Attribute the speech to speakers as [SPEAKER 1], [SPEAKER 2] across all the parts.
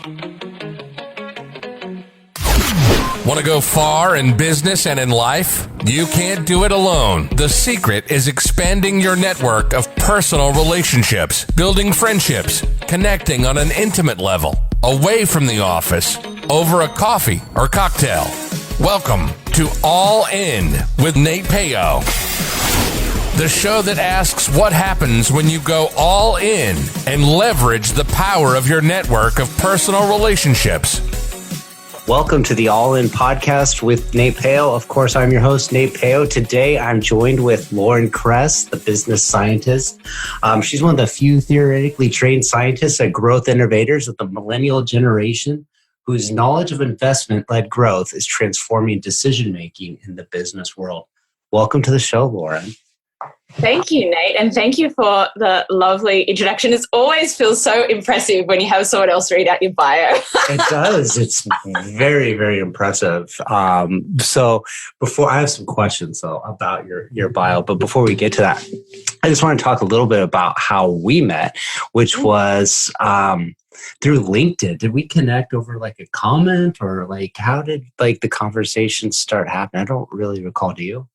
[SPEAKER 1] Want to go far in business and in life? You can't do it alone. The secret is expanding your network of personal relationships, building friendships, connecting on an intimate level, away from the office, over a coffee or cocktail. Welcome to All In with Nate Payo, the show that asks what happens when you go all in and leverage the power of your network of personal relationships.
[SPEAKER 2] Welcome to the All In podcast with Nate Payo. Of course, I'm your host, Nate Payo. Today, I'm joined with Kress, the business scientist. She's one of the few theoretically trained scientists at growth innovators of the millennial generation, whose knowledge of investment-led growth is transforming decision-making in the business world. Welcome to the show, Lauren.
[SPEAKER 3] Thank you, Nate, and thank you for the lovely introduction. It always feels so impressive when you have someone else read out your bio.
[SPEAKER 2] It does. It's very, very impressive. So before, I have some questions though about your bio, but before we get to that, I just want to talk a little bit about how we met, which was through LinkedIn. Did we connect over like a comment, or like how did like the conversation start happening? I don't really recall. Do you?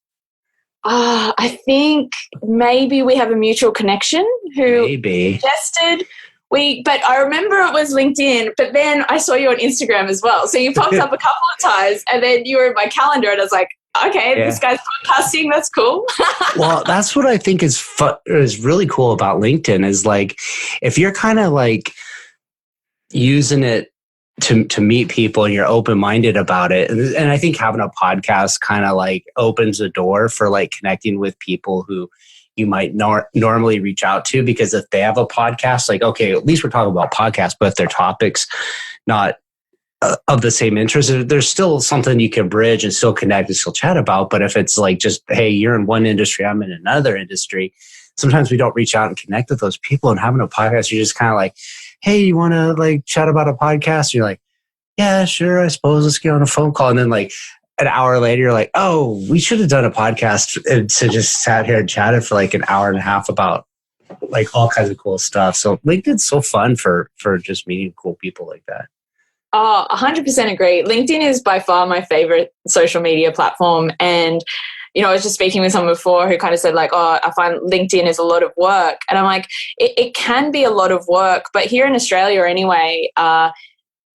[SPEAKER 3] I think maybe we have a mutual connection who suggested but I remember it was LinkedIn, but then I saw you on Instagram as well. So you popped up a couple of times and then you were in my calendar and I was like, okay, This guy's podcasting. That's cool.
[SPEAKER 2] Well, that's what I think is really cool about LinkedIn is like, if you're kind of like using it to meet people and you're open-minded about it. And I think having a podcast kind of like opens the door for like connecting with people who you might normally reach out to, because if they have a podcast, like, okay, at least we're talking about podcasts, but if their topics not of the same interest, there's still something you can bridge and still connect and still chat about. But if it's like just, hey, you're in one industry, I'm in another industry, sometimes we don't reach out and connect with those people. And having a podcast, you're just kind of like, hey, you want to like chat about a podcast? And you're like, yeah, sure, I suppose, let's get on a phone call. And then like an hour later, you're like, oh, we should have done a podcast. And so just sat here and chatted for like an hour and a half about like all kinds of cool stuff. So LinkedIn's so fun for just meeting cool people like that.
[SPEAKER 3] Oh, 100% agree. LinkedIn is by far my favorite social media platform. And I was just speaking with someone before who kind of said like, oh, I find LinkedIn is a lot of work. And I'm like, it can be a lot of work, but here in Australia anyway, and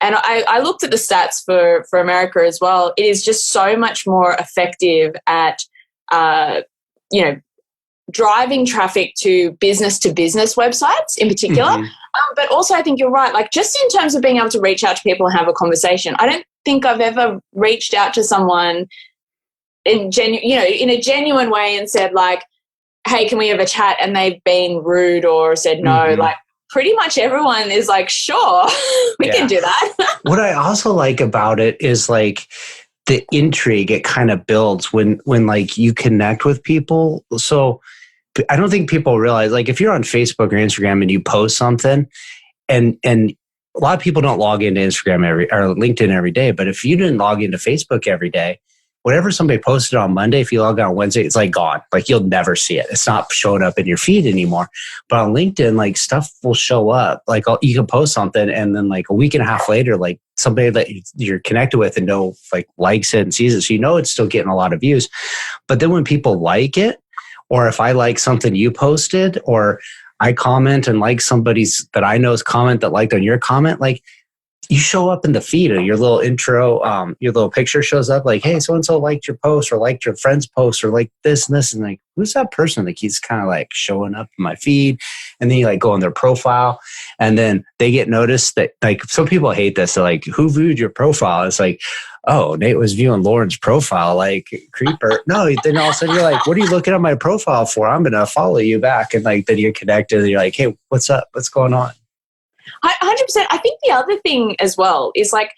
[SPEAKER 3] I looked at the stats for America as well, it is just so much more effective at, driving traffic to business websites in particular. Mm-hmm. But also I think you're right, like just in terms of being able to reach out to people and have a conversation. I don't think I've ever reached out to someone in a genuine way and said like, hey, can we have a chat? And they've been rude or said no. Mm-hmm. Like pretty much everyone is like, sure, we can do that.
[SPEAKER 2] What I also like about it is like the intrigue it kind of builds when like you connect with people. So I don't think people realize, like if you're on Facebook or Instagram and you post something and a lot of people don't log into Instagram or LinkedIn every day, but if you didn't log into Facebook every day, whatever somebody posted on Monday, if you log on Wednesday, it's like gone. Like you'll never see it. It's not showing up in your feed anymore. But on LinkedIn, like stuff will show up. Like you can post something and then like a week and a half later, like somebody that you're connected with and know like likes it and sees it. So it's still getting a lot of views. But then when people like it, or if I like something you posted, or I comment and like somebody's that I know's comment that liked on your comment, like you show up in the feed of your little intro, your little picture shows up like, hey, so-and-so liked your post or liked your friend's post or like this and this. And like, who's that person that keeps kind of like showing up in my feed? And then you like go on their profile and then they get noticed that like, some people hate this. They're like, who viewed your profile? It's like, oh, Nate was viewing Lauren's profile, like creeper. No, then all of a sudden you're like, what are you looking at my profile for? I'm going to follow you back. And like, then you're connected and you're like, hey, what's up? What's going on?
[SPEAKER 3] 100%. I think the other thing as well is like,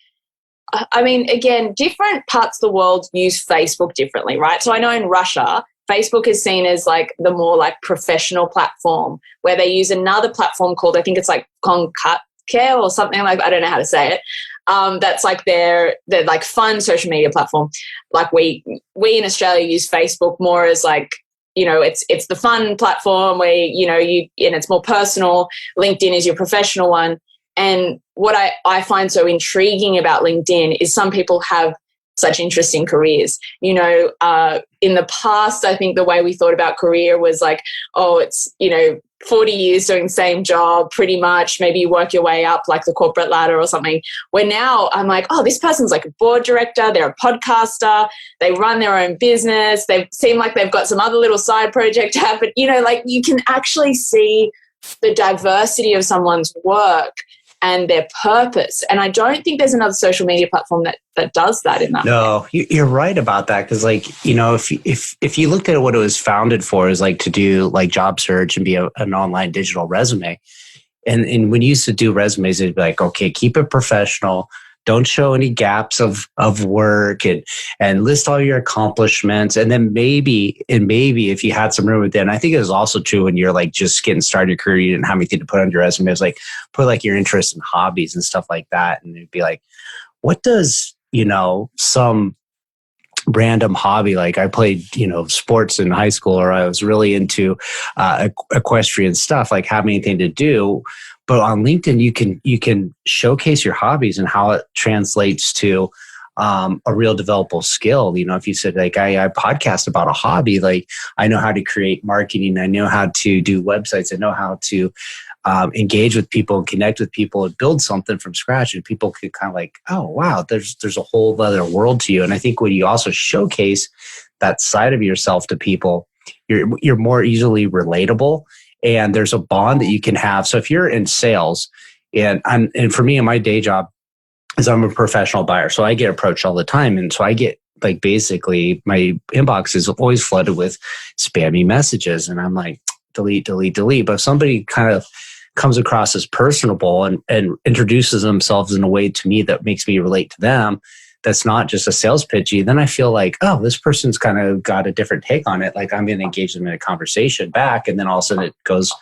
[SPEAKER 3] I mean, again, different parts of the world use Facebook differently, right? So I know in Russia, Facebook is seen as like the more like professional platform where they use another platform called, I think it's like Konkatke or something like, I don't know how to say it. That's like their like fun social media platform. Like we in Australia use Facebook more as like, it's the fun platform where, and it's more personal. LinkedIn is your professional one. And what I find so intriguing about LinkedIn is some people have such interesting careers. In the past, I think the way we thought about career was like, oh, it's, 40 years doing the same job, pretty much. Maybe you work your way up like the corporate ladder or something. Where now I'm like, oh, this person's like a board director, they're a podcaster, they run their own business, they seem like they've got some other little side project happening. You can actually see the diversity of someone's work and their purpose. And I don't think there's another social media platform that does that in that way.
[SPEAKER 2] No, you're right about that. Because if you looked at what it was founded for, is like to do like job search and be an online digital resume. And when you used to do resumes, it'd be like, okay, keep it professional. Don't show any gaps of work and list all your accomplishments. And then maybe if you had some room within, I think it was also true when you're like just getting started your career, you didn't have anything to put on your resume. It was like, put like your interests and hobbies and stuff like that. And it'd be like, what does, some random hobby, like I played, sports in high school, or I was really into equestrian stuff, like have anything to do. But on LinkedIn, you can showcase your hobbies and how it translates to a real developable skill. If you said like I podcast about a hobby, like I know how to create marketing, I know how to do websites, I know how to engage with people and connect with people and build something from scratch, and people could kind of like, oh wow, there's a whole other world to you. And I think when you also showcase that side of yourself to people, you're more easily relatable. And there's a bond that you can have. So if you're in sales, and for me in my day job, is I'm a professional buyer, so I get approached all the time, and so I get like basically my inbox is always flooded with spammy messages, and I'm like delete. But if somebody kind of comes across as personable and introduces themselves in a way to me that makes me relate to them, that's not just a sales pitchy, then I feel like, oh, this person's kind of got a different take on it. Like I'm going to engage them in a conversation back. And then all of a sudden it goes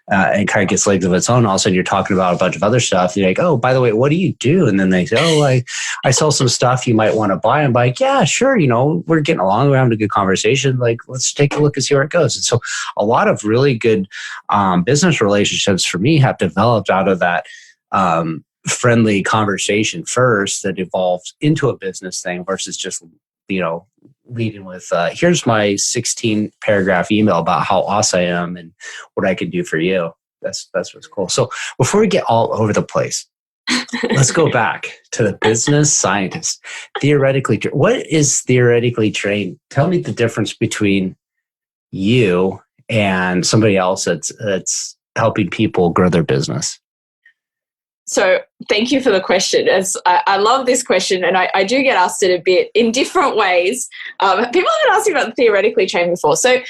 [SPEAKER 2] and kind of gets legs of its own. All of a sudden you're talking about a bunch of other stuff. You're like, oh, by the way, what do you do? And then they say, oh, I sell some stuff you might want to buy. I'm like, yeah, sure. We're getting along. We're having a good conversation. Like, let's take a look and see where it goes. And so a lot of really good business relationships for me have developed out of that friendly conversation first that evolved into a business thing versus just, leading with, here's my 16 paragraph email about how awesome I am and what I can do for you. That's what's cool. So before we get all over the place, let's go back to the business scientist. What is theoretically trained? Tell me the difference between you and somebody else that's helping people grow their business.
[SPEAKER 3] So thank you for the question. I love this question, and I do get asked it a bit in different ways. People have been asking about theoretically trained before. So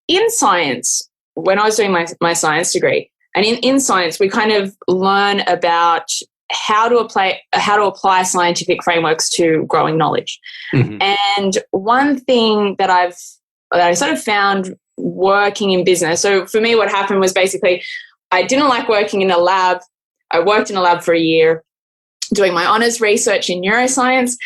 [SPEAKER 3] in science, when I was doing my science degree, and in science, we kind of learn about how to apply scientific frameworks to growing knowledge. Mm-hmm. And one thing that I sort of found working in business. So for me, what happened was basically I didn't like working in a lab. I worked in a lab for a year doing my honors research in neuroscience.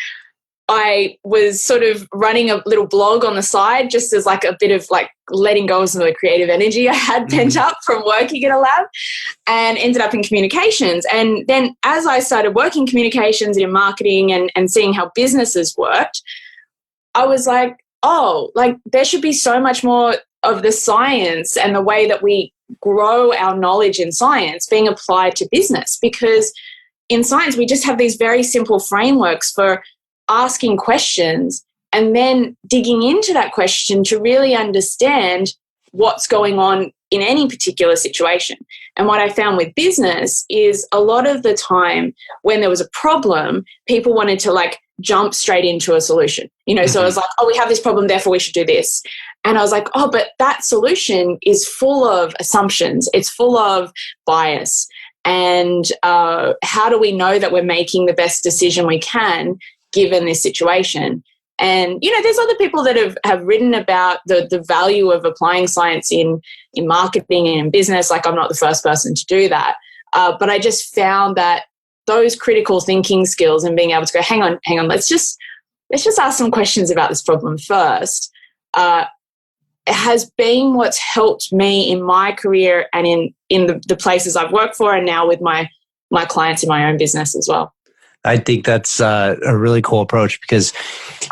[SPEAKER 3] I was sort of running a little blog on the side just as like a bit of like letting go of some of the creative energy I had pent up from working in a lab, and ended up in communications. And then as I started working communications in marketing and seeing how businesses worked, I was like, oh, like there should be so much more of the science and the way that we grow our knowledge in science being applied to business, because in science we just have these very simple frameworks for asking questions and then digging into that question to really understand what's going on in any particular situation. And what I found with business is a lot of the time when there was a problem, people wanted to like jump straight into a solution. So I was like, oh, we have this problem, therefore we should do this. And I was like, oh, but that solution is full of assumptions. It's full of bias. And how do we know that we're making the best decision we can given this situation? And, there's other people that have written about the value of applying science in marketing and in business. Like I'm not the first person to do that. But I just found that those critical thinking skills and being able to go, hang on, let's just ask some questions about this problem first, has been what's helped me in my career and in in the places I've worked for, and now with my clients in my own business as well.
[SPEAKER 2] I think that's a really cool approach, because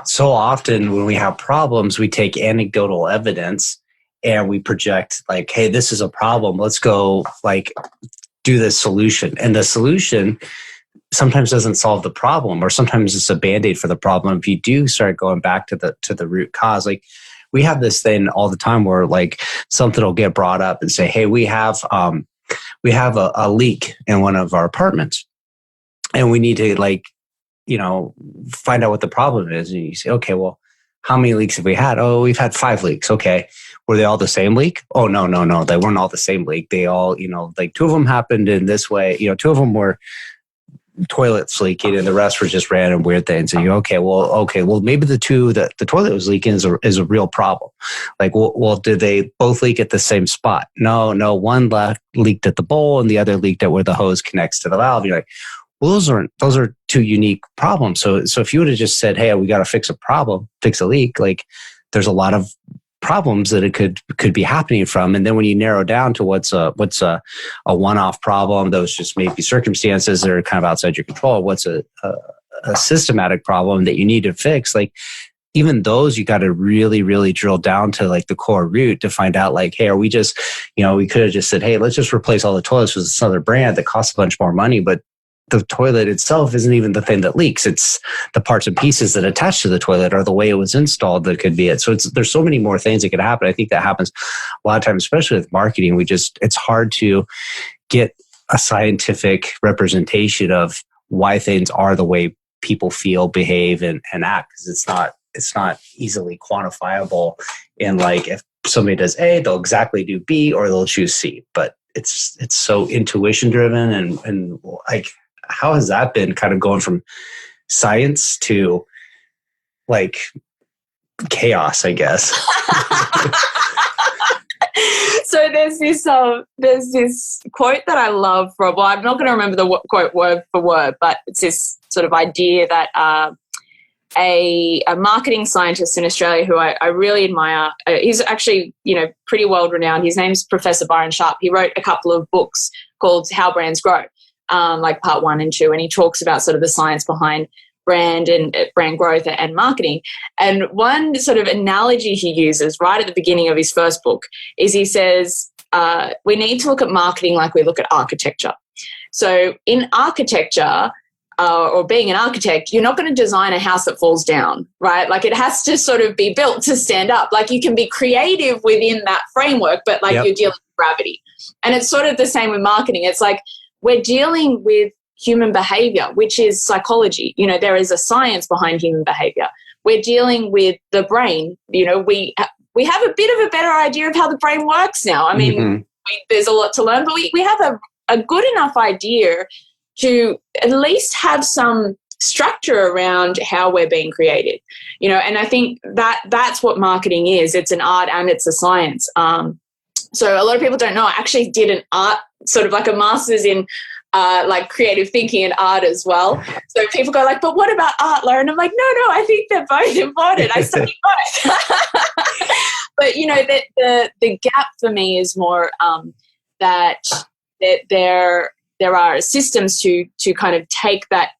[SPEAKER 2] so often when we have problems, we take anecdotal evidence and we project like, hey, this is a problem. Let's go like do this solution. And the solution sometimes doesn't solve the problem, or sometimes it's a Band-Aid for the problem. If you do start going back to the root cause, like we have this thing all the time where like something will get brought up and say, hey, we have a leak in one of our apartments. And we need to find out what the problem is. And you say, okay, well, how many leaks have we had? Oh, we've had 5 leaks. Okay. Were they all the same leak? Oh, no. They weren't all the same leak. They all, 2 of them happened in this way. 2 of them were toilets leaking and the rest were just random weird things. And you go, okay, well, maybe the 2 that the toilet was leaking is a real problem. Like, well, did they both leak at the same spot? No, one leaked at the bowl and the other leaked at where the hose connects to the valve. You're like, well, those are 2 unique problems. So if you would have just said, hey, we got to fix a leak, like there's a lot of problems that it could be happening from. And then when you narrow down to what's a one-off problem, those just maybe circumstances that are kind of outside your control, what's a systematic problem that you need to fix, like even those, you got to really, really drill down to like the core root to find out like, hey, are we just, we could have just said, hey, let's just replace all the toilets with this other brand that costs a bunch more money, but the toilet itself isn't even the thing that leaks. It's the parts and pieces that attach to the toilet or the way it was installed that could be it. So there's so many more things that could happen. I think that happens a lot of times, especially with marketing. It's hard to get a scientific representation of why things are the way people feel, behave, and act, because it's not easily quantifiable. And like if somebody does A, they'll exactly do B, or they'll choose C. But it's so intuition driven, and like, how has that been kind of going from science to like chaos, I guess?
[SPEAKER 3] So there's this quote that I love from, well, I'm not going to remember the quote word for word, but it's this sort of idea that a marketing scientist in Australia who I really admire, he's actually, pretty world renowned. His name's Professor Byron Sharp. He wrote a couple of books called How Brands Grow, like part 1 and 2. And he talks about sort of the science behind brand and brand growth and marketing. And one sort of analogy he uses right at the beginning of his first book is he says, we need to look at marketing like we look at architecture. So in architecture, or being an architect, you're not going to design a house that falls down, right? Like it has to sort of be built to stand up. Like you can be creative within that framework, but like You're dealing with gravity. And it's sort of the same with marketing. It's like we're dealing with human behavior, which is psychology. There is a science behind human behavior. We're dealing with the brain. We have a bit of a better idea of how the brain works now. I mean, there's a lot to learn, but we have a good enough idea to at least have some structure around how we're being created, and I think that's what marketing is. It's an art and it's a science. So a lot of people don't know, I actually did an art, sort of like a master's in like creative thinking and art as well. So people go like, but what about art, Lauren? I'm like, no, I think they're both important. I study both. But, the gap for me is more that there are systems to kind of take that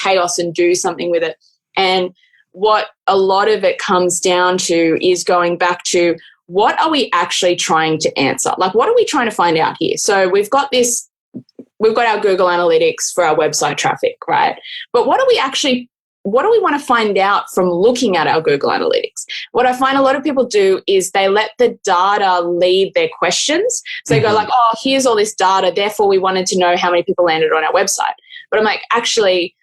[SPEAKER 3] chaos and do something with it. And what a lot of it comes down to is going back to, what are we actually trying to answer? Like, what are we trying to find out here? So we've got our Google Analytics for our website traffic, right? But what do we want to find out from looking at our Google Analytics? What I find a lot of people do is they let the data lead their questions. So they go like, oh, here's all this data, therefore we wanted to know how many people landed on our website. But I'm like, actually,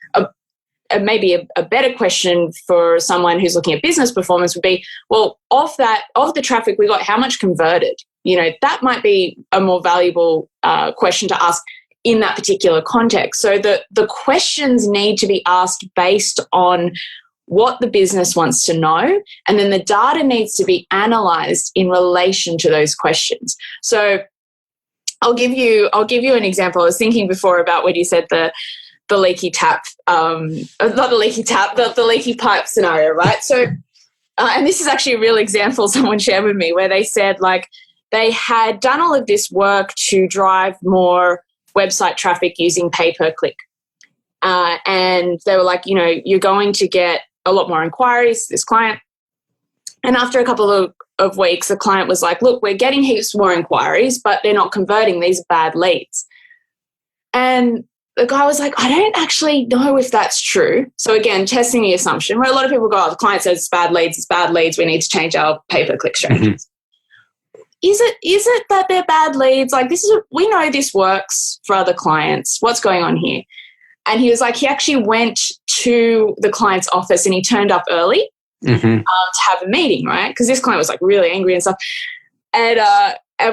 [SPEAKER 3] maybe a better question for someone who's looking at business performance would be, well, of the traffic we got, how much converted? That might be a more valuable question to ask in that particular context. So the questions need to be asked based on what the business wants to know, and then the data needs to be analyzed in relation to those questions. So I'll give you an example. I was thinking before about when you said the leaky tap, not the leaky tap, the leaky pipe scenario, right? So, and this is actually a real example someone shared with me where they said, like, they had done all of this work to drive more website traffic using pay-per-click. And they were like, you're going to get a lot more inquiries, this client. And after a couple of weeks, the client was like, look, we're getting heaps more inquiries, but they're not converting. These are bad leads. And the guy was like, I don't actually know if that's true. So again, testing the assumption where a lot of people go, the client says it's bad leads. We need to change our pay-per-click strategies. Is it that they're bad leads? Like we know this works for other clients. What's going on here? And he was like, he actually went to the client's office and he turned up early to have a meeting, right? Because this client was like really angry and stuff. And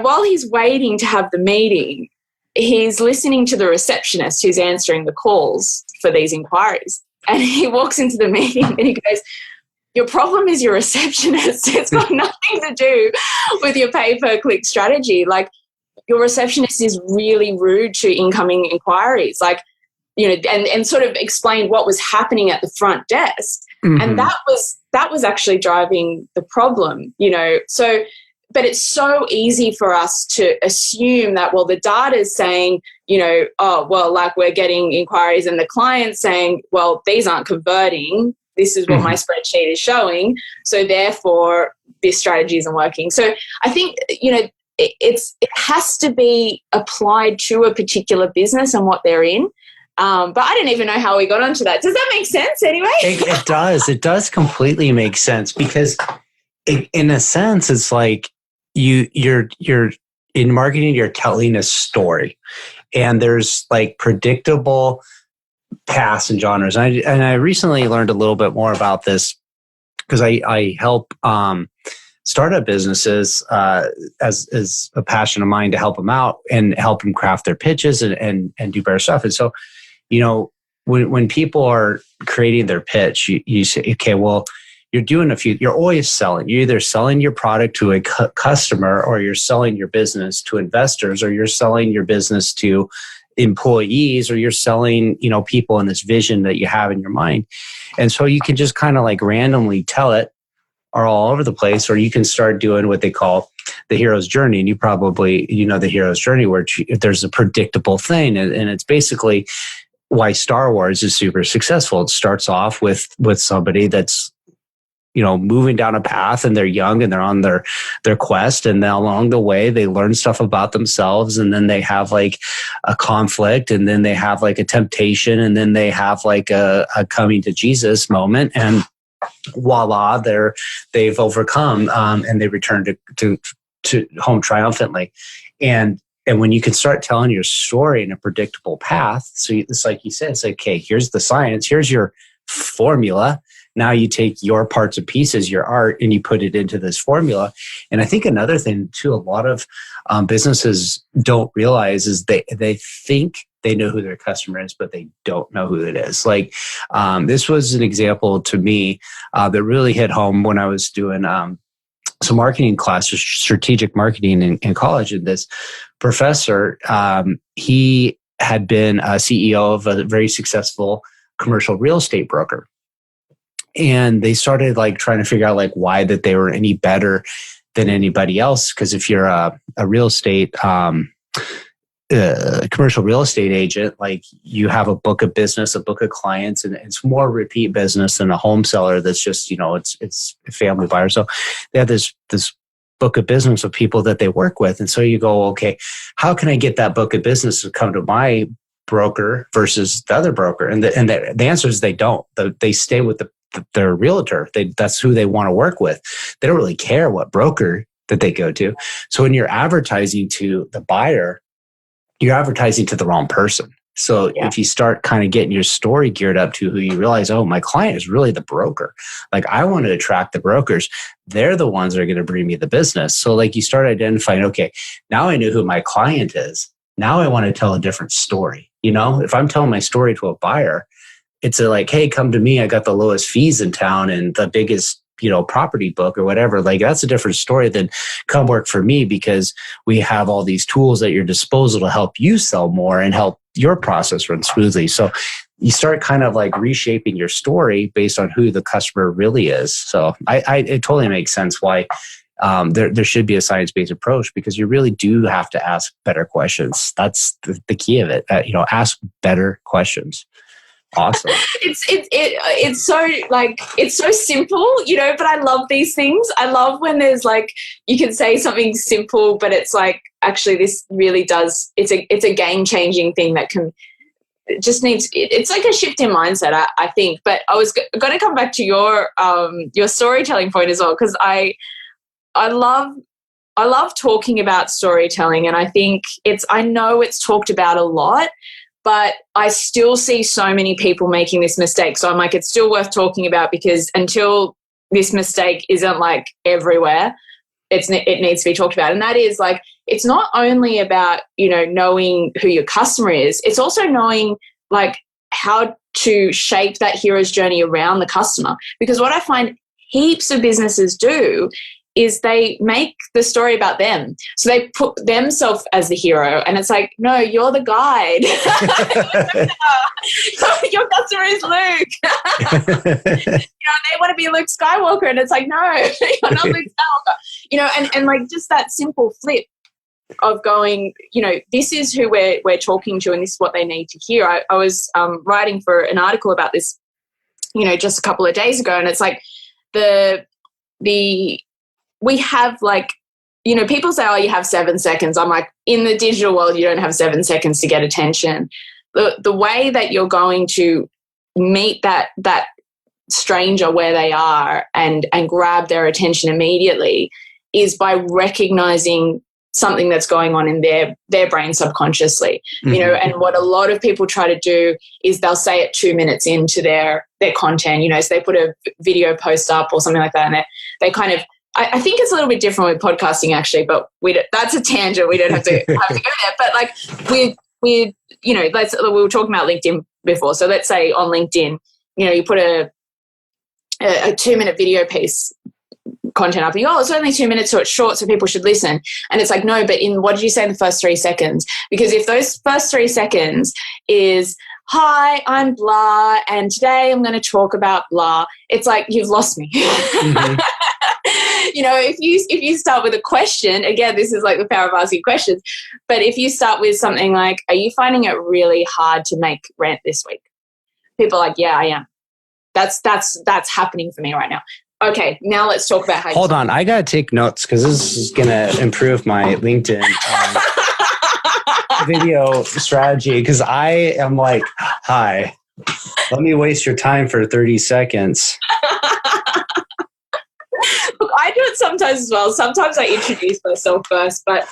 [SPEAKER 3] while he's waiting to have the meeting, he's listening to the receptionist who's answering the calls for these inquiries. And he walks into the meeting and he goes, your problem is your receptionist. It's got nothing to do with your pay-per-click strategy. Like, your receptionist is really rude to incoming inquiries. Like, and sort of explained what was happening at the front desk. And that was actually driving the problem, So, but it's so easy for us to assume that, well, the data is saying, like we're getting inquiries, and the client's saying, well, these aren't converting. This is what my spreadsheet is showing. So therefore, this strategy isn't working. So I think, it has to be applied to a particular business and what they're in. But I don't even know how we got onto that. Does that make sense anyway?
[SPEAKER 2] It does. It does completely make sense, because in a sense, it's like you're in marketing, you're telling a story, and there's like predictable paths and genres. And I recently learned a little bit more about this because I help startup businesses as a passion of mine to help them out and help them craft their pitches and do better stuff. And so, when people are creating their pitch, you say, okay, well, you're always selling. You're either selling your product to a customer, or you're selling your business to investors, or you're selling your business to employees, or you're selling, people in this vision that you have in your mind. And so you can just kind of like randomly tell it, or all over the place, or you can start doing what they call the hero's journey. And you probably, the hero's journey, where there's a predictable thing. And it's basically why Star Wars is super successful. It starts off with somebody that's, moving down a path, and they're young and they're on their quest. And then along the way, they learn stuff about themselves. And then they have like a conflict, and then they have like a temptation, and then they have like a coming to Jesus moment. And voila, they've overcome, and they return to home triumphantly. And when you can start telling your story in a predictable path, so it's like you said, it's like, okay, here's the science, here's your formula. Now you take your parts and pieces, your art, and you put it into this formula. And I think another thing too, a lot of businesses don't realize is they think they know who their customer is, but they don't know who it is. Like this was an example to me that really hit home when I was doing some marketing classes, strategic marketing in college. And this professor, he had been a CEO of a very successful commercial real estate broker. And they started like trying to figure out like why that they were any better than anybody else. Because if you're a real estate, commercial real estate agent, like you have a book of business, a book of clients, and it's more repeat business than a home seller that's just, it's a family buyer. So they have this book of business of people that they work with. And so you go, okay, how can I get that book of business to come to my broker versus the other broker? And the answer is they don't. They stay with their realtor. That's who they want to work with. They don't really care what broker that they go to. So when you're advertising to the buyer, you're advertising to the wrong person. So if you start kind of getting your story geared up to who you realize, oh, my client is really the broker. Like I want to attract the brokers. They're the ones that are going to bring me the business. So like you start identifying, okay, now I know who my client is. Now I want to tell a different story. If I'm telling my story to a buyer, it's like, hey, come to me. I got the lowest fees in town and the biggest, property book or whatever. Like that's a different story than come work for me because we have all these tools at your disposal to help you sell more and help your process run smoothly. So you start kind of like reshaping your story based on who the customer really is. So it totally makes sense why there should be a science-based approach, because you really do have to ask better questions. That's the key of it. Ask better questions. Awesome.
[SPEAKER 3] It's so like, it's so simple, but I love these things. I love when there's like, you can say something simple, but it's like, actually this really does, it's a game-changing thing that can, it just needs, it's like a shift in mindset, I think. But I was going to come back to your storytelling point as well, because I love talking about storytelling, and I think I know it's talked about a lot, but I still see so many people making this mistake. So I'm like, it's still worth talking about, because until this mistake isn't like everywhere, it needs to be talked about. And that is like, it's not only about, knowing who your customer is, it's also knowing like how to shape that hero's journey around the customer. Because what I find heaps of businesses do is they make the story about them. So they put themselves as the hero, and it's like, no, you're the guide. Your customer is Luke. They want to be Luke Skywalker, and it's like, no, you're not Luke Skywalker. And like just that simple flip of going, this is who we're talking to, and this is what they need to hear. I was writing for an article about this, just a couple of days ago, and it's like we have like, people say, oh, you have 7 seconds. I'm like, in the digital world, you don't have 7 seconds to get attention. The way that you're going to meet that stranger where they are and grab their attention immediately is by recognizing something that's going on in their brain subconsciously, and what a lot of people try to do is they'll say it 2 minutes into their content, so they put a video post up or something like that, and they kind of, I think it's a little bit different with podcasting actually, but that's a tangent. We don't have to go there. But like we were talking about LinkedIn before. So let's say on LinkedIn, you put a 2-minute video piece content up, and you go, oh, it's only 2 minutes, so it's short, so people should listen. And it's like, no, but what did you say in the first 3 seconds? Because if those first 3 seconds is, hi, I'm blah, and today I'm going to talk about blah, it's like, you've lost me. Mm-hmm. If you start with a question, again, this is like the power of asking questions, but if you start with something like, are you finding it really hard to make rent this week? People are like, yeah, I am. That's happening for me right now. Okay, now let's talk about how.
[SPEAKER 2] Hold on, I gotta take notes, because this is gonna improve my LinkedIn video strategy. Because I am like, hi, let me waste your time for 30 seconds.
[SPEAKER 3] Look, I do it sometimes as well. Sometimes I introduce myself first, but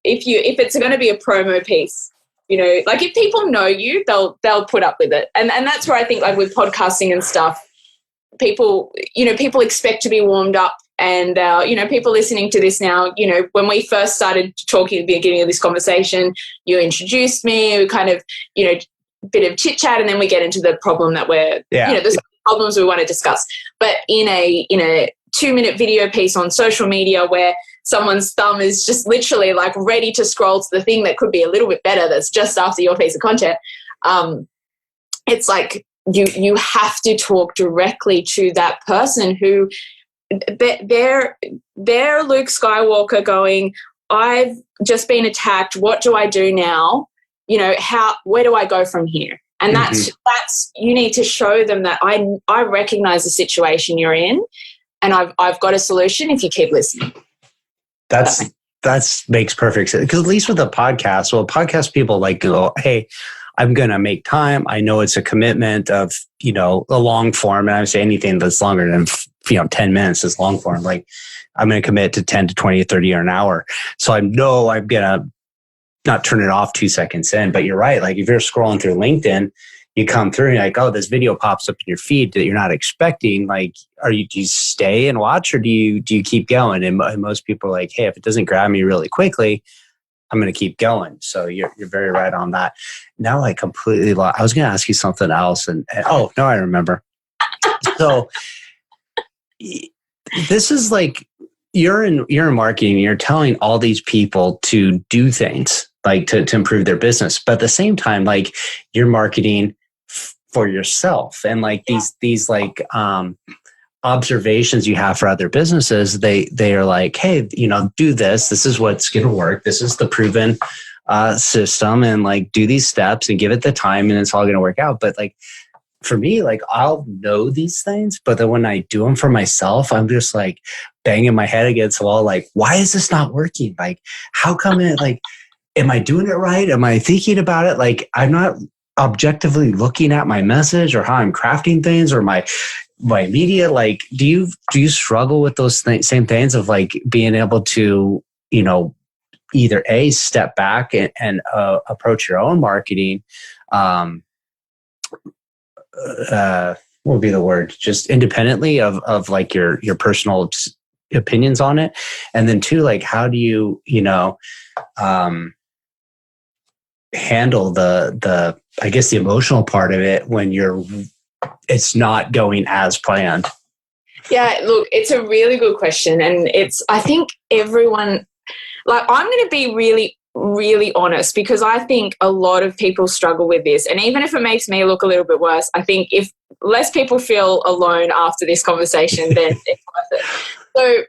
[SPEAKER 3] if it's going to be a promo piece, like if people know you, they'll put up with it, and that's where I think like with podcasting and stuff, people expect to be warmed up, and people listening to this now, when we first started talking at the beginning of this conversation, you introduced me, we kind of bit of chit chat, and then we get into the problem that there's problems we want to discuss. But in a 2-minute video piece on social media where someone's thumb is just literally like ready to scroll to the thing that could be a little bit better, that's just after your piece of content, it's like you have to talk directly to that person who they're Luke Skywalker going, I've just been attacked, what do I do now? Where do I go from here? And that's you need to show them that I recognize the situation you're in, and I've got a solution if you keep listening.
[SPEAKER 2] That makes perfect sense. Because at least with a podcast people like go, hey, I'm going to make time. I know it's a commitment of, a long form. And I would say anything that's longer than, 10 minutes is long form. Like I'm going to commit to 10 to 20 or 30 or an hour. So I know I'm going to not turn it off 2 seconds in, but you're right. Like if you're scrolling through LinkedIn, you come through and you're like, oh, this video pops up in your feed that you're not expecting. Like, do you stay and watch, or do you keep going? And most people are like, hey, if it doesn't grab me really quickly, I'm going to keep going. So you're very right on that. Now I completely lost. I was going to ask you something else, and oh no, I remember. So this is like you're in marketing. You're telling all these people to do things like to improve their business, but at the same time, like you're marketing for yourself, and like these like observations you have for other businesses, they are like, hey, do this. This is what's going to work. This is the proven system, and like do these steps and give it the time, and it's all going to work out. But like for me, like I'll know these things, but then when I do them for myself, I'm just like banging my head against the wall. Like, why is this not working? Like, how come it? Like, am I doing it right? Am I thinking about it? Like, I'm not objectively looking at my message or how I'm crafting things or my media. Like, do you struggle with those same things of like being able to, either A, step back and approach your own marketing, what would be the word? Just independently of like your personal opinions on it. And then two, like, how do you, handle the I guess the emotional part of it when it's not going as planned?
[SPEAKER 3] Yeah, look, it's a really good question. And I think everyone, like, I'm going to be really, really honest, because I think a lot of people struggle with this. And even if it makes me look a little bit worse, I think if less people feel alone after this conversation, then it's worth it. So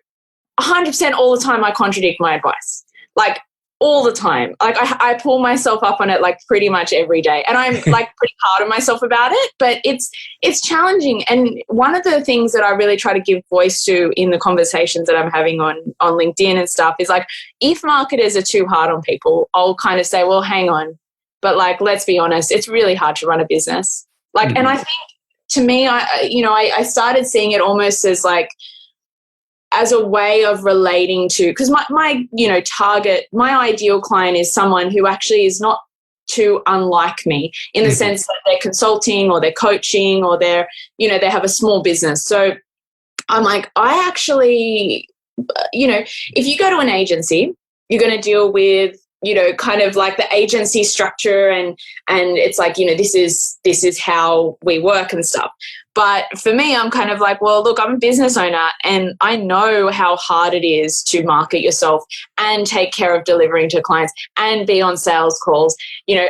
[SPEAKER 3] 100% all the time I contradict my advice. Like, all the time. Like I pull myself up on it like pretty much every day. And I'm like pretty hard on myself about it, but it's challenging. And one of the things that I really try to give voice to in the conversations that I'm having on LinkedIn and stuff is like, if marketers are too hard on people, I'll kind of say, well, hang on. But like, let's be honest, it's really hard to run a business. Like, and I think to me, I started seeing it almost as like, as a way of relating to, because my target, my ideal client is someone who actually is not too unlike me in the sense that they're consulting or they're coaching or they have a small business. So I'm like, I actually, if you go to an agency, you're going to deal with, kind of like the agency structure and it's like, this is how we work and stuff. But for me, I'm kind of like, well, look, I'm a business owner and I know how hard it is to market yourself and take care of delivering to clients and be on sales calls,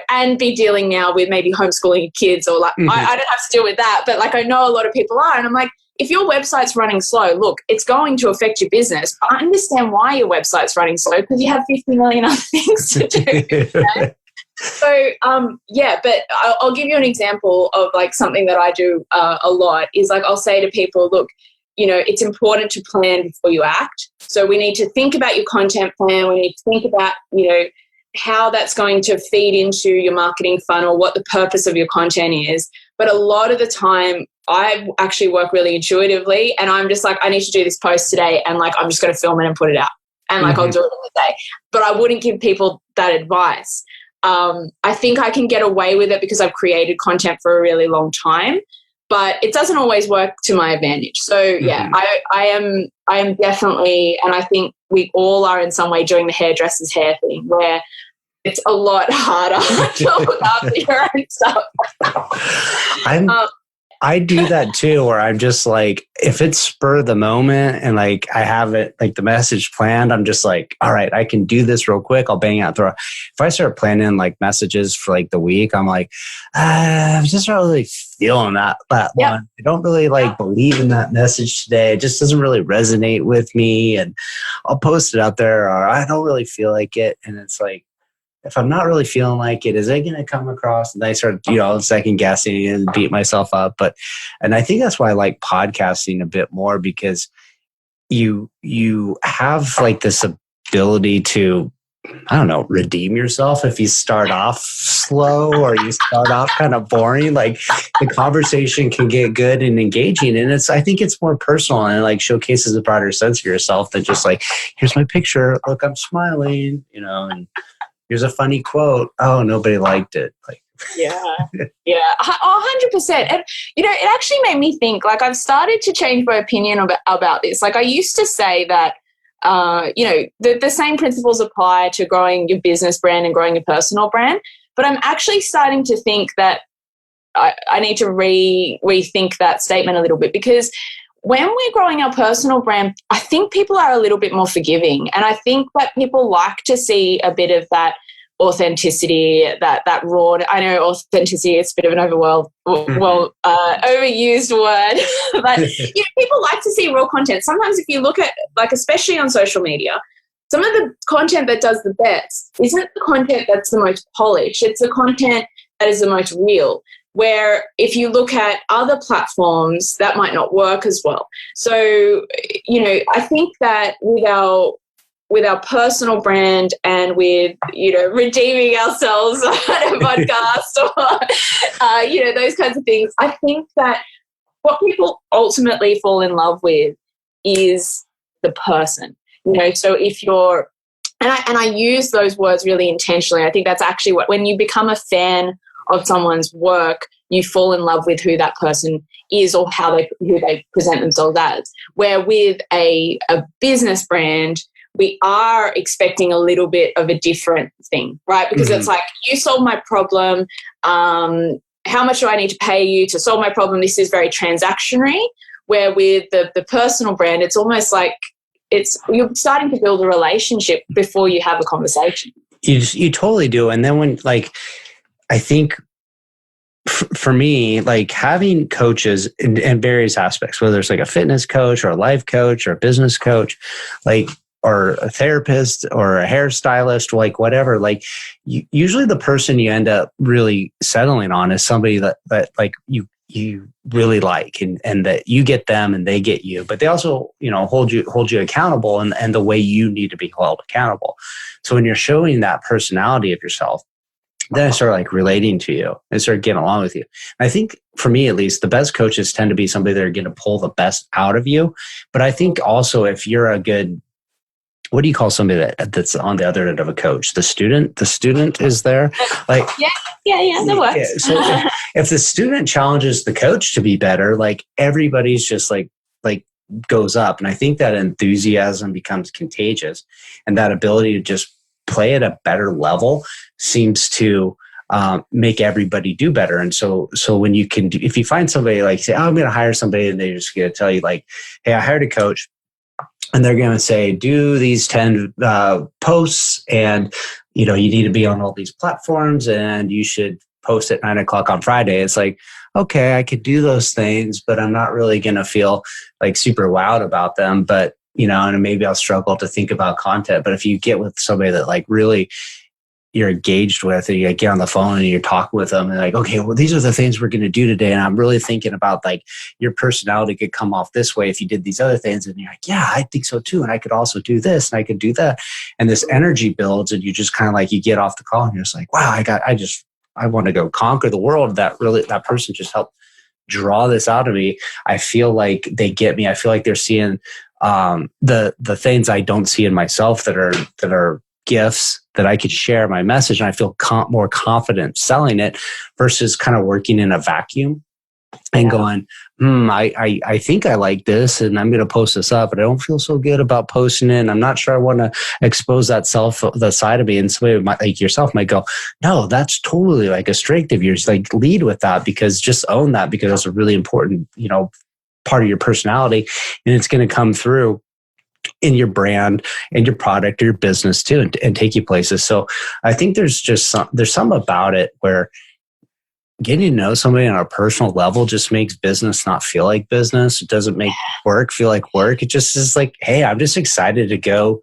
[SPEAKER 3] and be dealing now with maybe homeschooling kids or like, I don't have to deal with that. But like, I know a lot of people are. And I'm like, if your website's running slow, look, it's going to affect your business. I understand why your website's running slow because you have 50 million other things to do. So, but I'll give you an example of like something that I do a lot is like, I'll say to people, look, it's important to plan before you act. So we need to think about your content plan. We need to think about, how that's going to feed into your marketing funnel, what the purpose of your content is. But a lot of the time I actually work really intuitively and I'm just like, I need to do this post today and like, I'm just going to film it and put it out. And like, I'll do it in the day. But I wouldn't give people that advice. I think I can get away with it because I've created content for a really long time, but it doesn't always work to my advantage. So yeah, I am definitely, and I think we all are in some way doing the hairdresser's hair thing where it's a lot harder to look after your own stuff.
[SPEAKER 2] I do that too, where I'm just like, if it's spur of the moment and like I have it like the message planned, I'm just like, all right, I can do this real quick. I'll bang out. If I start planning like messages for like the week, I'm like, I'm just not really feeling that one. I don't really like believe in that message today. It just doesn't really resonate with me, and I'll post it out there, or I don't really feel like it, and it's like, if I'm not really feeling like it, is it going to come across? And I start, second guessing and beat myself up. And I think that's why I like podcasting a bit more, because you have like this ability to, I don't know, redeem yourself if you start off slow or you start off kind of boring. Like the conversation can get good and engaging, and I think it's more personal and it like showcases a broader sense of yourself than just like, here's my picture, look, I'm smiling, and here's a funny quote. Oh, nobody liked it. Like,
[SPEAKER 3] yeah, 100%. And, it actually made me think, like, I've started to change my opinion about this. Like, I used to say that, the same principles apply to growing your business brand and growing your personal brand. But I'm actually starting to think that I need to rethink that statement a little bit, because when we're growing our personal brand, I think people are a little bit more forgiving. And I think that people like to see a bit of that authenticity, that raw. I know authenticity is a bit of an overused word, but people like to see raw content. Sometimes if you look at, like, especially on social media, some of the content that does the best isn't the content that's the most polished. It's the content that is the most real, where if you look at other platforms, that might not work as well. So, I think that with our personal brand and with, redeeming ourselves on a podcast or, those kinds of things, I think that what people ultimately fall in love with is the person. So if you're, and I use those words really intentionally. I think that's actually when you become a fan of someone's work, you fall in love with who that person is or who they present themselves as. Where with a business brand, we are expecting a little bit of a different thing, right? Because it's like, you solve my problem. How much do I need to pay you to solve my problem? This is very transactionary. Where with the personal brand, it's almost like you're starting to build a relationship before you have a conversation.
[SPEAKER 2] You totally do. And then when, like, I think for me, like, having coaches in various aspects, whether it's like a fitness coach or a life coach or a business coach, like, or a therapist or a hairstylist, like whatever, like usually the person you end up really settling on is somebody that like you really like, and that you get them and they get you, but they also, hold you accountable and the way you need to be held accountable. So when you're showing that personality of yourself, then I start like relating to you and start getting along with you. And I think for me, at least, the best coaches tend to be somebody that are going to pull the best out of you. But I think also if you're a good, what do you call somebody that's on the other end of a coach? The student is there. Like,
[SPEAKER 3] yeah, that works.
[SPEAKER 2] Yeah, so if the student challenges the coach to be better, like everybody's just like goes up. And I think that enthusiasm becomes contagious, and that ability to just play at a better level seems to make everybody do better. And so when you can if you find somebody, like, say, I'm going to hire somebody, and they're just going to tell you, like, hey, I hired a coach, and they're going to say, do these 10 posts, and you need to be on all these platforms, and you should post at 9:00 on Friday. It's like, okay, I could do those things, but I'm not really going to feel like super wowed about them. But and maybe I'll struggle to think about content. But if you get with somebody that like really you're engaged with, and you get on the phone and you're talking with them, and like, okay, well, these are the things we're going to do today. And I'm really thinking about, like, your personality could come off this way if you did these other things. And you're like, yeah, I think so too. And I could also do this, and I could do that. And this energy builds, and you just kind of like, you get off the call and you're just like, wow, I want to go conquer the world. That person just helped draw this out of me. I feel like they get me. I feel like they're seeing the things I don't see in myself that are gifts that I could share my message, and I feel more confident selling it versus kind of working in a vacuum and going, I think I like this, and I'm going to post this up, but I don't feel so good about posting it. And I'm not sure I want to expose the side of me. And somebody like yourself might go, no, that's totally like a strength of yours. Like, lead with that, because just own that, because that's a really important, part of your personality, and it's going to come through in your brand and your product or your business too, and take you places. So I think there's some about it where getting to know somebody on a personal level just makes business not feel like business. It doesn't make work feel like work. It just is like, hey, I'm just excited to go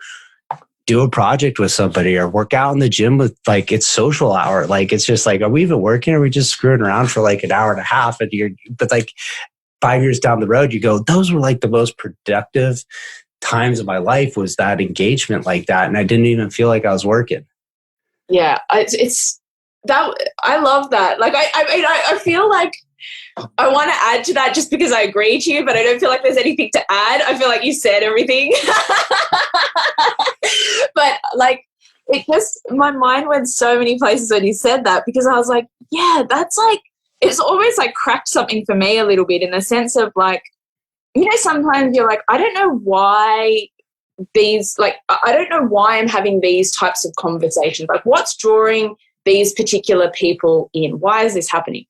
[SPEAKER 2] do a project with somebody or work out in the gym with, like, it's social hour. Like, it's just like, are we even working, or are we just screwing around for like an hour and a half? But like 5 years down the road, you go, those were like the most productive times of my life, was that engagement like that. And I didn't even feel like I was working.
[SPEAKER 3] Yeah. It's that, I love that. Like, I feel like I want to add to that just because I agree to you, but I don't feel like there's anything to add. I feel like you said everything. But like, it just, my mind went so many places when you said that, because I was like, yeah, that's like, it's always like cracked something for me a little bit, in the sense of like, sometimes you're like, I don't know why I'm having these types of conversations. Like, what's drawing these particular people in? Why is this happening?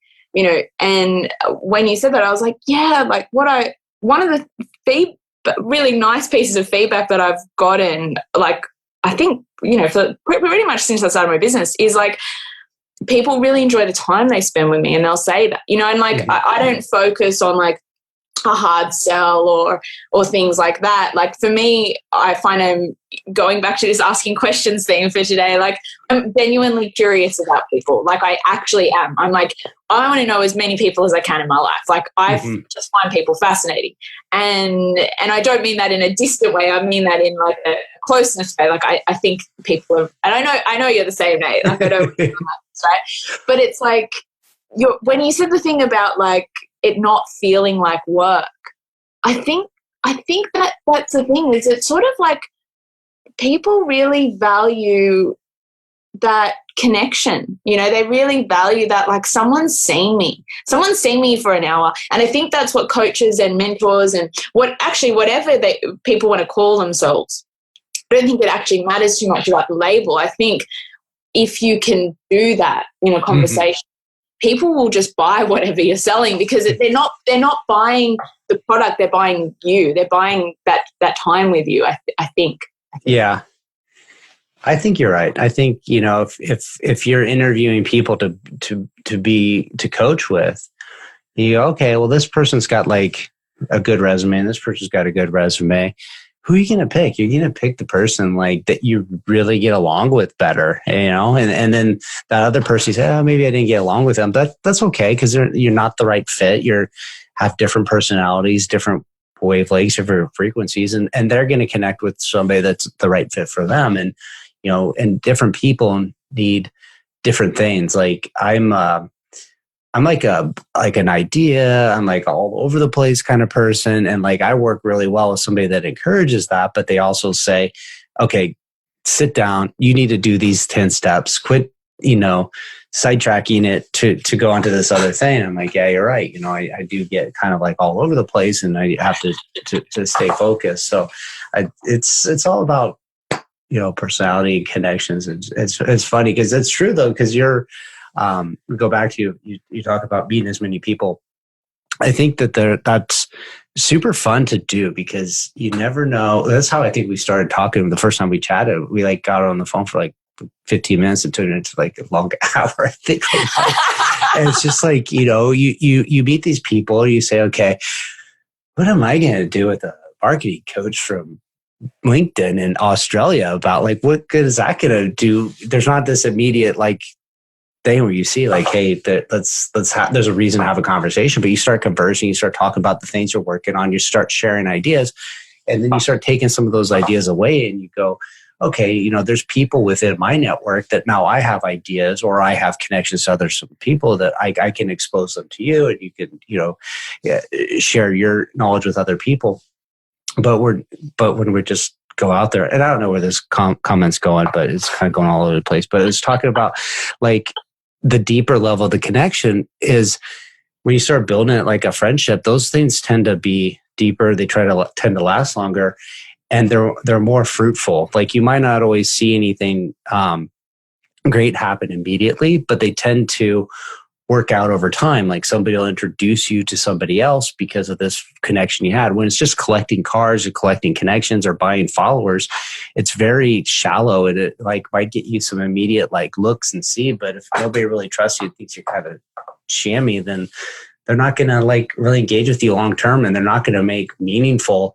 [SPEAKER 3] And when you said that, I was like, yeah, like one of the really nice pieces of feedback that I've gotten, like, I think, for pretty much since I started my business, is like people really enjoy the time they spend with me, and they'll say that, and like I don't focus on like a hard sell or things like that. Like for me, I find I'm going back to this asking questions thing for today. Like I'm genuinely curious about people. Like I actually am. I'm like, I want to know as many people as I can in my life. Like I just find people fascinating. And I don't mean that in a distant way. I mean that in like a closeness way. Like I think people are, and I know you're the same, Nate. Like I don't, right? But it's like, when you said the thing about like it not feeling like work, I think that's the thing, is it's sort of like people really value that connection. They really value that, like someone's seen me for an hour. And I think that's what coaches and mentors and whatever people want to call themselves, I don't think it actually matters too much about the label. I think if you can do that in a conversation, people will just buy whatever you're selling, because they're not buying the product, they're buying you. They're buying that time with you, I think.
[SPEAKER 2] Yeah. I think you're right. I think, if you're interviewing people to coach with, you go, okay, well, this person's got like a good resume and this person's got a good resume. Who are you going to pick? You're going to pick the person like that you really get along with better, and then that other person, you say, oh, maybe I didn't get along with them. That's okay, because you're not the right fit. You have different personalities, different wavelengths, different frequencies, and they're going to connect with somebody that's the right fit for them. And, and different people need different things. Like I'm like an idea. I'm like all over the place kind of person. And like, I work really well with somebody that encourages that, but they also say, okay, sit down. You need to do these 10 steps, quit, sidetracking it to go onto this other thing. I'm like, yeah, you're right. I do get kind of like all over the place, and I have to stay focused. So it's all about, personality and connections. It's funny because it's true though, because you're, go back to you talk about meeting as many people. I think that's super fun to do, because you never know. That's how I think we started talking the first time we chatted. We like got on the phone for like 15 minutes and turned it into like a long hour, I think. And it's just like, you meet these people, you say, okay, what am I going to do with a marketing coach from LinkedIn in Australia about, like, what good is that going to do? There's not this immediate like thing where you see like, hey, there's a reason to have a conversation, but you start conversing, you start talking about the things you're working on, you start sharing ideas, and then you start taking some of those ideas away, and you go, okay, there's people within my network that now I have ideas, or I have connections to other people that I can expose them to you, and you can, share your knowledge with other people. But when we just go out there, and I don't know where this comment's going, but it's kind of going all over the place, but it's talking about like the deeper level of the connection is when you start building it like a friendship, those things tend to be deeper. They tend to last longer, and they're more fruitful. Like you might not always see anything great happen immediately, but they tend to work out over time. Like somebody will introduce you to somebody else because of this connection you had. When it's just collecting cars or collecting connections or buying followers, it's very shallow, and it like might get you some immediate like looks and see. But if nobody really trusts you, thinks you're kind of shammy, then they're not going to like really engage with you long term, and they're not going to make meaningful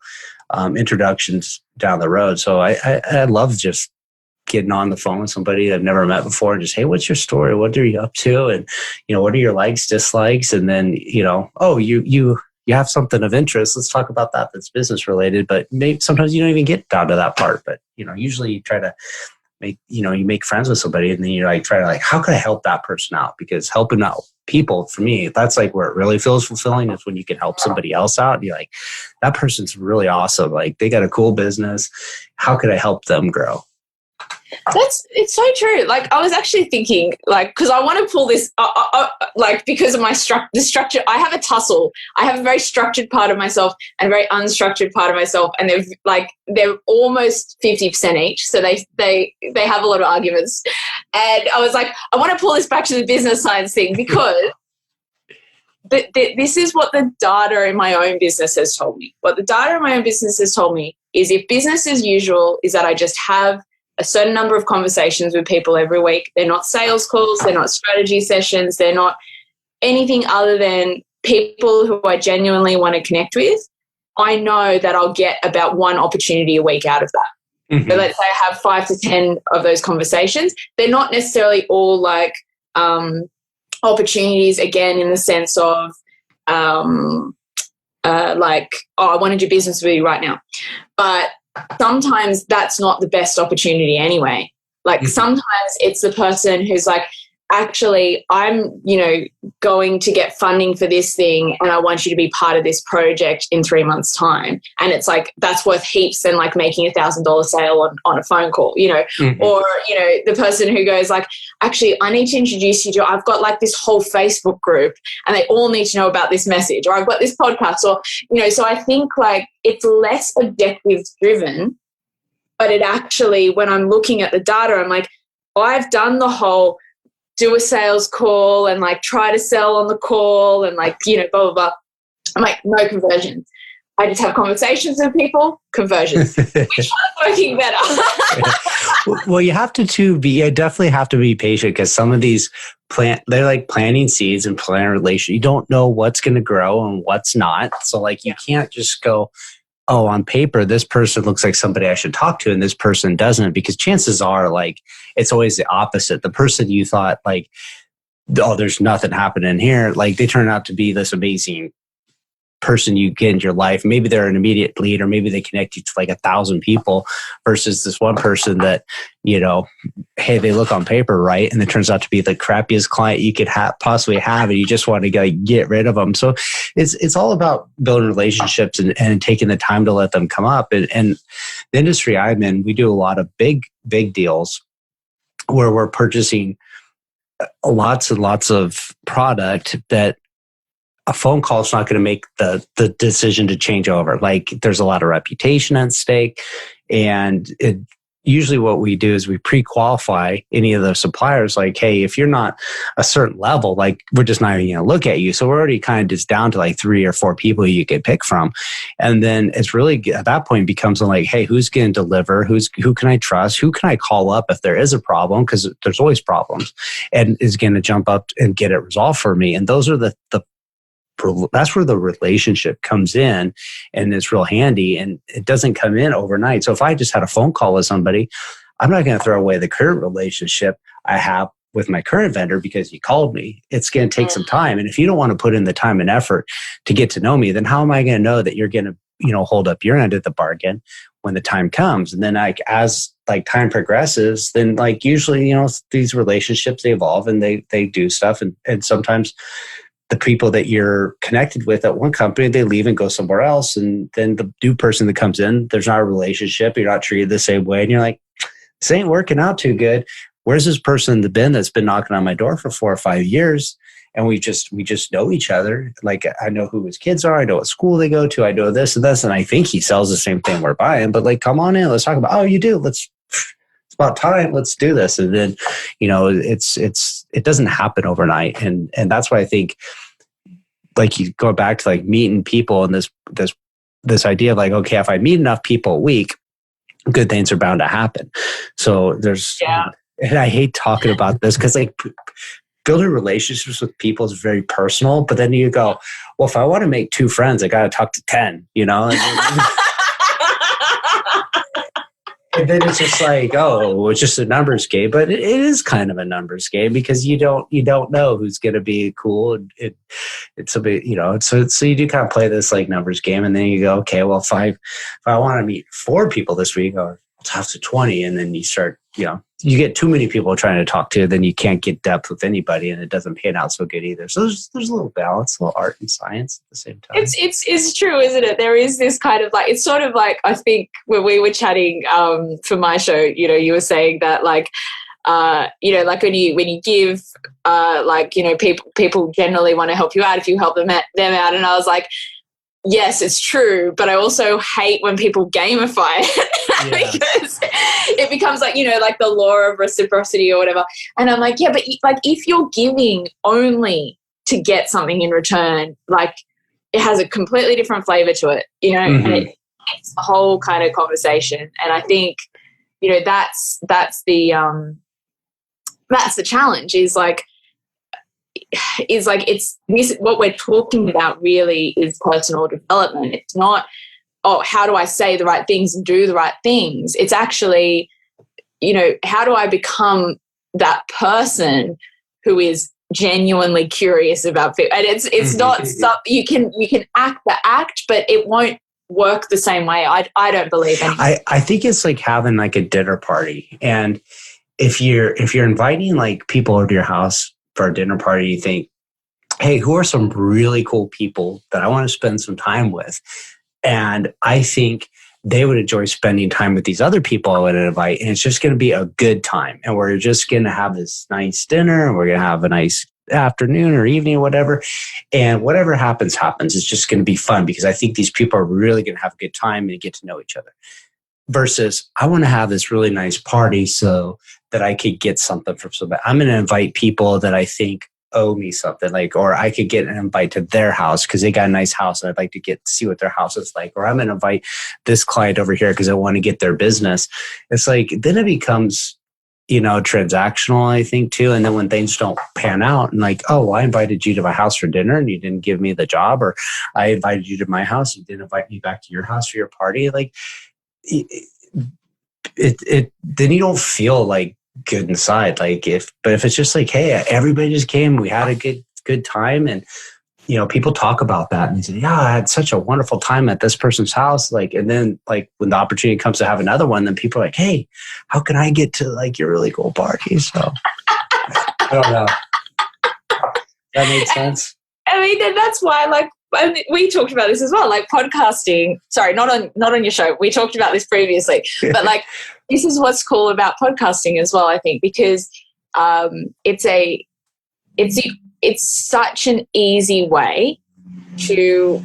[SPEAKER 2] introductions down the road. So I love just getting on the phone with somebody I've never met before and just, hey, what's your story? What are you up to? And, what are your likes, dislikes? And then, oh, you have something of interest. Let's talk about that. That's business related, but maybe sometimes you don't even get down to that part. But, usually you try to make, you make friends with somebody, and then you like try to like, how can I help that person out? Because helping out people, for me, that's like where it really feels fulfilling, is when you can help somebody else out. And you're like, that person's really awesome. Like they got a cool business. How could I help them grow?
[SPEAKER 3] It's so true. Like I was actually thinking, like, because I want to pull this, like because of my the structure. I have a tussle. I have a very structured part of myself and a very unstructured part of myself, and they're almost 50% each. So they have a lot of arguments. And I was like, I want to pull this back to the business science thing, because this is what the data in my own business has told me. What the data in my own business has told me is, if business as usual is that I just have a certain number of conversations with people every week. They're not sales calls, they're not strategy sessions, they're not anything other than people who I genuinely want to connect with. I know that I'll get about one opportunity a week out of that. So let's say I have 5 to 10 of those conversations. They're not necessarily all like opportunities, again, in the sense of like, oh, I want to do business with you right now. But sometimes that's not the best opportunity anyway. Like sometimes it's the person who's like, actually, I'm, going to get funding for this thing and I want you to be part of this project in 3 months' time. And it's like, that's worth heaps than like making $1,000 sale on a phone call, or, the person who goes like, actually, I need to introduce you to, I've got like this whole Facebook group and they all need to know about this message, or I've got this podcast, or, so I think like it's less objective driven, but it actually, when I'm looking at the data, I'm like, I've done the whole do a sales call and like try to sell on the call and like, blah, blah, blah. I'm like, no conversions. I just have conversations with people, conversions. Which one's working better?
[SPEAKER 2] Well, you have to you definitely have to be patient, because some of these they're like planting seeds and planting relation. You don't know what's going to grow and what's not. So like you can't just go, oh, on paper, this person looks like somebody I should talk to and this person doesn't, because chances are like it's always the opposite. The person you thought like, oh, there's nothing happening here, like they turn out to be this amazing person you get in your life. Maybe they're an immediate lead, or maybe they connect you to like 1,000 people versus this one person that, hey, they look on paper right, and it turns out to be the crappiest client you could possibly have, and you just want to get rid of them. So it's all about building relationships and taking the time to let them come up. And the industry I'm in, we do a lot of big deals where we're purchasing lots and lots of product that a phone call is not going to make the decision to change over. Like there's a lot of reputation at stake. And usually what we do is we pre-qualify any of the suppliers. Like, hey, if you're not a certain level, like we're just not even going to look at you. So we're already kind of just down to like 3 or 4 people you could pick from. And then it's really at that point becomes like, hey, who's going to deliver? Who can I trust? Who can I call up if there is a problem? Because there's always problems, and is going to jump up and get it resolved for me. And those are that's where the relationship comes in, and it's real handy, and it doesn't come in overnight. So if I just had a phone call with somebody, I'm not going to throw away the current relationship I have with my current vendor because he called me. It's going to take some time. And if you don't want to put in the time and effort to get to know me, then how am I going to know that you're going to, hold up your end of the bargain when the time comes? And then as time progresses, then usually, these relationships, they evolve and they do stuff. And sometimes the people that you're connected with at one company, they leave and go somewhere else. And then the new person that comes in, there's not a relationship. You're not treated the same way. And you're like, this ain't working out too good. Where's this person that's been knocking on my door for 4 or 5 years? And we just know each other. Like I know who his kids are. I know what school they go to. I know this and this. And I think he sells the same thing we're buying, but come on in, let's talk about, oh, you do. It's about time. Let's do this. And then, it doesn't happen overnight. And that's why I think you go back to meeting people and this idea of okay, if I meet enough people a week, good things are bound to happen. So and I hate talking about this because building relationships with people is very personal, but then you go, well, if I want to make 2 friends, I got to talk to 10, And then it's just it's just a numbers game, but it is kind of a numbers game because you don't know who's going to be cool. It's a bit, so you do kind of play this numbers game, and then you go, okay, well, if I want to meet 4 people this week, I'll talk to 20, and then you start, you get too many people trying to talk to, then you can't get depth with anybody, and it doesn't pan out so good either. So there's a little balance, a little art and science at the same time.
[SPEAKER 3] It's true, isn't it? There is this kind of it's sort of I think when we were chatting for my show, you were saying that when you give people generally want to help you out if you help them out, and I was like, yes, it's true, but I also hate when people gamify it because it becomes the law of reciprocity or whatever. And I'm like, yeah, but if you're giving only to get something in return, it has a completely different flavor to it, and it's a whole kind of conversation. And I think you know, that's the challenge is like it's this, what we're talking about really is personal development. It's not, oh, how do I say the right things and do the right things? It's actually, you know, how do I become that person who is genuinely curious about people? And it's not you can act the act, but it won't work the same way. I don't believe in it.
[SPEAKER 2] I think it's like having like a dinner party, and if you're inviting like people over to your house for a dinner party, you think, hey, who are some really cool people that I want to spend some time with? And I think they would enjoy spending time with these other people I would invite, and it's just going to be a good time. And we're just going to have this nice dinner, and we're going to have a nice afternoon or evening or whatever. And whatever happens. It's just going to be fun because I think these people are really going to have a good time and get to know each other. Versus, I want to have this really nice party so that I could get something from somebody. I'm going to invite people that I think owe me something, like, or I could get an invite to their house because they got a nice house and I'd like to see what their house is like. Or I'm going to invite this client over here because I want to get their business. It's like, then it becomes, you know, transactional, I think, too. And then when things don't pan out and like, oh, well, I invited you to my house for dinner and you didn't give me the job, or I invited you to my house, you didn't invite me back to your house for your party. Like it then you don't feel like good inside. Like if it's just like, hey, everybody just came, we had a good time. And, you know, people talk about that and they say, yeah, I had such a wonderful time at this person's house. Like, and then like when the opportunity comes to have another one, then people are like, hey, how can I get to like your really cool party? So I don't know. That makes sense.
[SPEAKER 3] I mean, that's why, like, we talked about this as well, like podcasting. Sorry, not on your show. We talked about this previously, but like, this is what's cool about podcasting as well, I think, because it's such an easy way to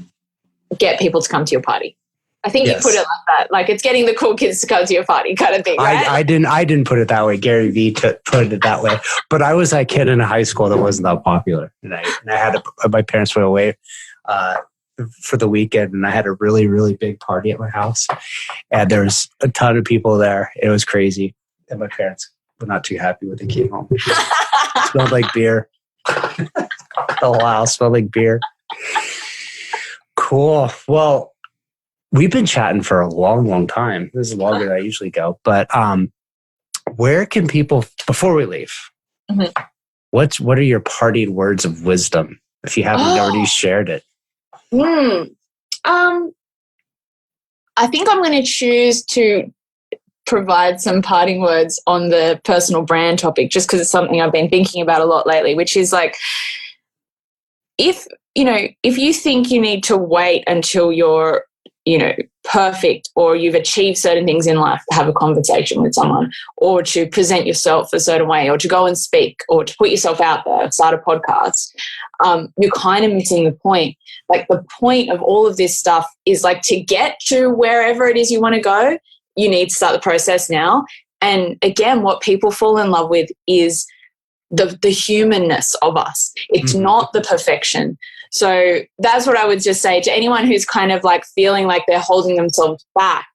[SPEAKER 3] get people to come to your party. I think you put it like that. Like, it's getting the cool kids to come to your party kind of thing, right?
[SPEAKER 2] I didn't put it that way. Gary Vee put it that way. But I was that kid in high school that wasn't that popular. And I had my parents went away for the weekend, and I had a really, really big party at my house. And there was a ton of people there. It was crazy. And my parents were not too happy when they came home. It smelled like beer. The whole house smelled like beer. Cool. Well, we've been chatting for a long, long time. This is longer than I usually go. But where can people, before we leave, what are your parting words of wisdom, if you haven't already shared it?
[SPEAKER 3] I think I'm going to choose to provide some parting words on the personal brand topic, just because it's something I've been thinking about a lot lately, which is like, if you think you need to wait until you're, perfect, or you've achieved certain things in life to have a conversation with someone, or to present yourself a certain way, or to go and speak, or to put yourself out there, start a podcast, you're kind of missing the point. Like, the point of all of this stuff is like, to get to wherever it is you want to go, you need to start the process now. And again, what people fall in love with is the humanness of us. It's not the perfection. So that's what I would just say to anyone who's kind of like feeling like they're holding themselves back,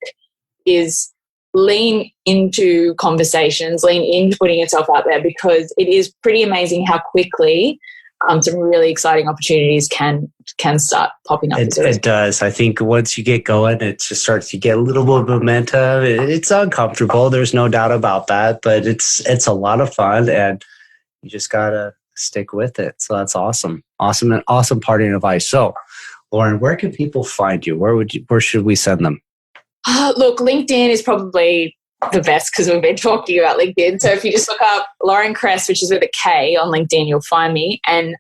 [SPEAKER 3] is lean into conversations, lean into putting yourself out there, because it is pretty amazing how quickly some really exciting opportunities can start popping up.
[SPEAKER 2] It does. I think once you get going, it just starts to get a little bit of momentum. It's uncomfortable. There's no doubt about that, but it's a lot of fun, and you just gotta stick with it. So that's awesome. Awesome parting advice. So, Lauren, where can people find you? Where should we send them?
[SPEAKER 3] Look, LinkedIn is probably the best, because we've been talking about LinkedIn. So if you just look up Lauren Kress, which is with a K, on LinkedIn, you'll find me. And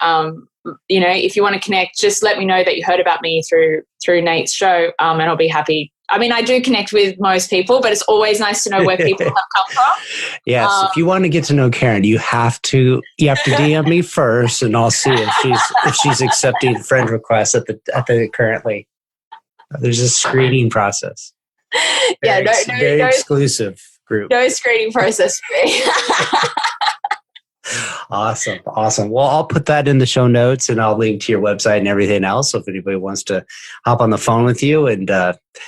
[SPEAKER 3] if you want to connect, just let me know that you heard about me through Nate's show, and I'll be happy. I mean, I do connect with most people, but it's always nice to know where people have come from.
[SPEAKER 2] Yes, if you want to get to know Karen, you have to DM me first, and I'll see if she's accepting friend requests at the currently. There's a screening process. Very exclusive group.
[SPEAKER 3] No screening process for me.
[SPEAKER 2] Awesome. Well, I'll put that in the show notes, and I'll link to your website and everything else. So if anybody wants to hop on the phone with you and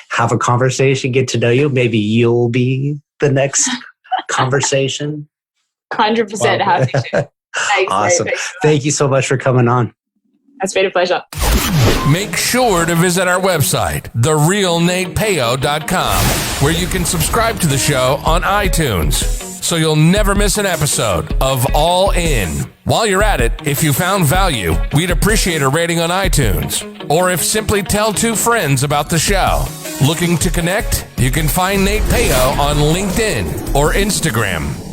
[SPEAKER 2] have a conversation, get to know you, maybe you'll be the next conversation?
[SPEAKER 3] 100% happy to. Thanks,
[SPEAKER 2] Awesome.
[SPEAKER 3] mate.
[SPEAKER 2] Thank you so much for coming on.
[SPEAKER 3] It's been a pleasure.
[SPEAKER 1] Make sure to visit our website, therealnatepeo.com, where you can subscribe to the show on iTunes, so you'll never miss an episode of All In. While you're at it, if you found value, we'd appreciate a rating on iTunes, or if simply tell 2 friends about the show. Looking to connect? You can find Nate Peo on LinkedIn or Instagram.